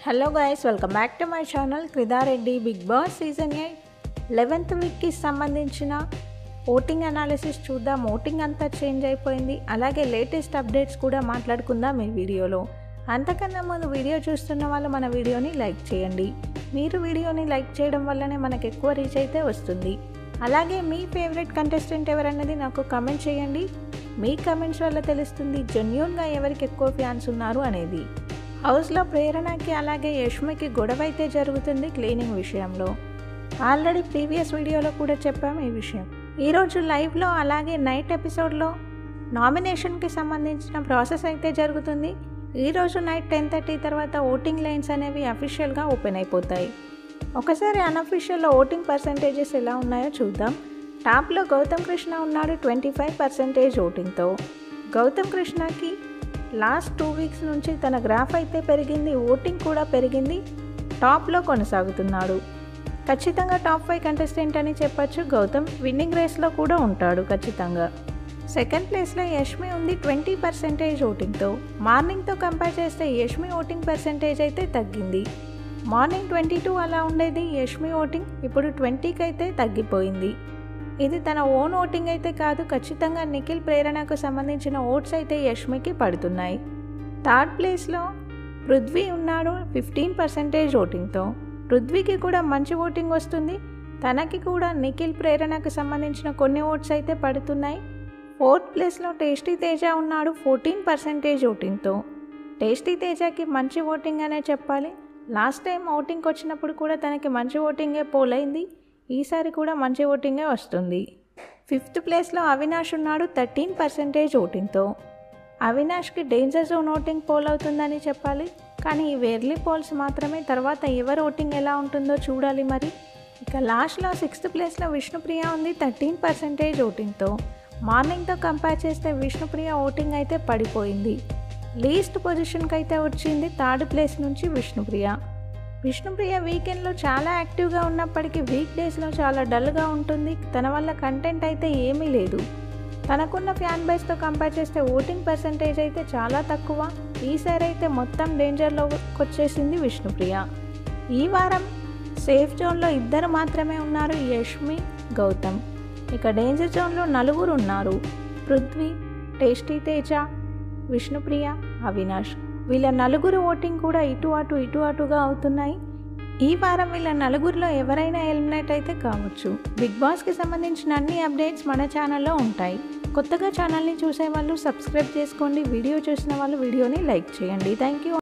Hello guys, welcome back to my channel Kridareddy. Bigg Boss season 8 11th వీక్కి సంబంధించిన voting analysis చూద్దాం. Voting అంతా change అయిపోయింది. అలాగే లేటెస్ట్ అప్డేట్స్ కూడా మాట్లాడుకుందాం ఈ వీడియోలో. అంతకన్నా ముందు వీడియో చూస్తున్న వాళ్ళు మన వీడియోని లైక్ చేయండి. మీరు వీడియోని లైక్ చేయడం వల్లనే మనకు ఎక్కువ రీచ్ అయితే వస్తుంది. అలాగే మీ ఫేవరెట్ కంటెస్టెంట్ ఎవరన్నది నాకు కమెంట్ చేయండి. మీ కమెంట్స్ వల్ల తెలుస్తుంది జెన్యూన్గా ఎవరికి ఎక్కువ ఫ్యాన్స్ ఉన్నారు అనేది. హౌస్లో ప్రేరణకి అలాగే యష్మికి గొడవ అయితే జరుగుతుంది క్లీనింగ్ విషయంలో. ఆల్రెడీ ప్రీవియస్ వీడియోలో కూడా చెప్పాము ఈ విషయం. ఈరోజు లైవ్లో అలాగే నైట్ ఎపిసోడ్లో నామినేషన్కి సంబంధించిన ప్రాసెస్ అయితే జరుగుతుంది. ఈరోజు నైట్ 10:30 తర్వాత ఓటింగ్ లైన్స్ అనేవి అఫీషియల్గా ఓపెన్ అయిపోతాయి. ఒకసారి అన్అఫీషియల్లో ఓటింగ్ పర్సంటేజెస్ ఎలా ఉన్నాయో చూద్దాం. టాప్లో గౌతమ్ కృష్ణ ఉన్నాడు 25% ఓటింగ్తో. గౌతమ్ కృష్ణకి లాస్ట్ 2 వీక్స్ నుంచి తన గ్రాఫ్ అయితే పెరిగింది, ఓటింగ్ కూడా పెరిగింది. టాప్లో కొనసాగుతున్నాడు. ఖచ్చితంగా టాప్ 5 కంటెస్టెంట్ అని చెప్పచ్చు. గౌతమ్ విన్నింగ్ రేస్లో కూడా ఉంటాడు ఖచ్చితంగా. సెకండ్ ప్లేస్లో యష్మి ఉంది 20% ఓటింగ్తో. మార్నింగ్తో కంపేర్ చేస్తే యష్మి ఓటింగ్ పర్సంటేజ్ అయితే తగ్గింది. మార్నింగ్ 22 అలా ఉండేది యష్మి ఓటింగ్, ఇప్పుడు 20కి అయితే తగ్గిపోయింది. ఇది తన ఓన్ ఓటింగ్ అయితే కాదు, ఖచ్చితంగా నిఖిల్ ప్రేరణకు సంబంధించిన ఓట్స్ అయితే యష్మికి పడుతున్నాయి. థర్డ్ ప్లేస్లో పృథ్వీ ఉన్నాడు 15% ఓటింగ్తో. పృథ్వీకి కూడా మంచి ఓటింగ్ వస్తుంది. తనకి కూడా నిఖిల్ ప్రేరణకు సంబంధించిన కొన్ని ఓట్స్ అయితే పడుతున్నాయి. ఫోర్త్ ప్లేస్లో టేస్టీ తేజ ఉన్నాడు 14% ఓటింగ్తో. టేస్టీ తేజకి మంచి ఓటింగ్ అనే చెప్పాలి. లాస్ట్ టైం ఓటింగ్కి వచ్చినప్పుడు కూడా తనకి మంచి ఓటింగే పోలైంది. ఈసారి కూడా మంచి ఓటింగే వస్తుంది. ఫిఫ్త్ ప్లేస్లో అవినాష్ ఉన్నాడు 13% ఓటింగ్తో. అవినాష్కి డేంజర్ జోన్ ఓటింగ్ పోల్ అవుతుందని చెప్పాలి. కానీ ఈ ఎర్లీ పోల్స్ మాత్రమే, తర్వాత ఎవరి ఓటింగ్ ఎలా ఉంటుందో చూడాలి మరి. ఇక లాస్ట్లో 6th ప్లేస్లో విష్ణుప్రియ ఉంది 13% ఓటింగ్తో. మార్నింగ్తో కంపేర్ చేస్తే విష్ణుప్రియ ఓటింగ్ అయితే పడిపోయింది. లీస్ట్ పొజిషన్కి అయితే వచ్చింది 3rd ప్లేస్ నుంచి విష్ణుప్రియ. విష్ణుప్రియ వీకెండ్లో చాలా యాక్టివ్గా ఉన్నప్పటికీ వీక్ డేస్లో చాలా డల్గా ఉంటుంది. తన వల్ల కంటెంట్ అయితే ఏమీ లేదు. తనకున్న ఫ్యాన్ బేస్తో కంపేర్ చేస్తే ఓటింగ్ పర్సంటేజ్ అయితే చాలా తక్కువ. ఈసారి అయితే మొత్తం డేంజర్లోకి వచ్చేసింది విష్ణుప్రియ. ఈ వారం సేఫ్ జోన్లో 2 మాత్రమే ఉన్నారు, యష్మి, గౌతమ్. ఇక డేంజర్ జోన్లో 4 ఉన్నారు, పృథ్వీ, టేస్టీ తేజ, విష్ణుప్రియ, అవినాష్. వీళ్ళ 4 ఓటింగ్ కూడా ఇటు అటుగా అవుతున్నాయి. ఈ వారం వీళ్ళ 4లో ఎవరైనా ఎలిమినేట్ అయితే కావచ్చు. బిగ్ బాస్కి సంబంధించిన అన్ని అప్డేట్స్ మన ఛానల్లో ఉంటాయి. కొత్తగా ఛానల్ని చూసే వాళ్ళు సబ్స్క్రైబ్ చేసుకోండి. వీడియో చూసిన వాళ్ళు వీడియోని లైక్ చేయండి. Thank you.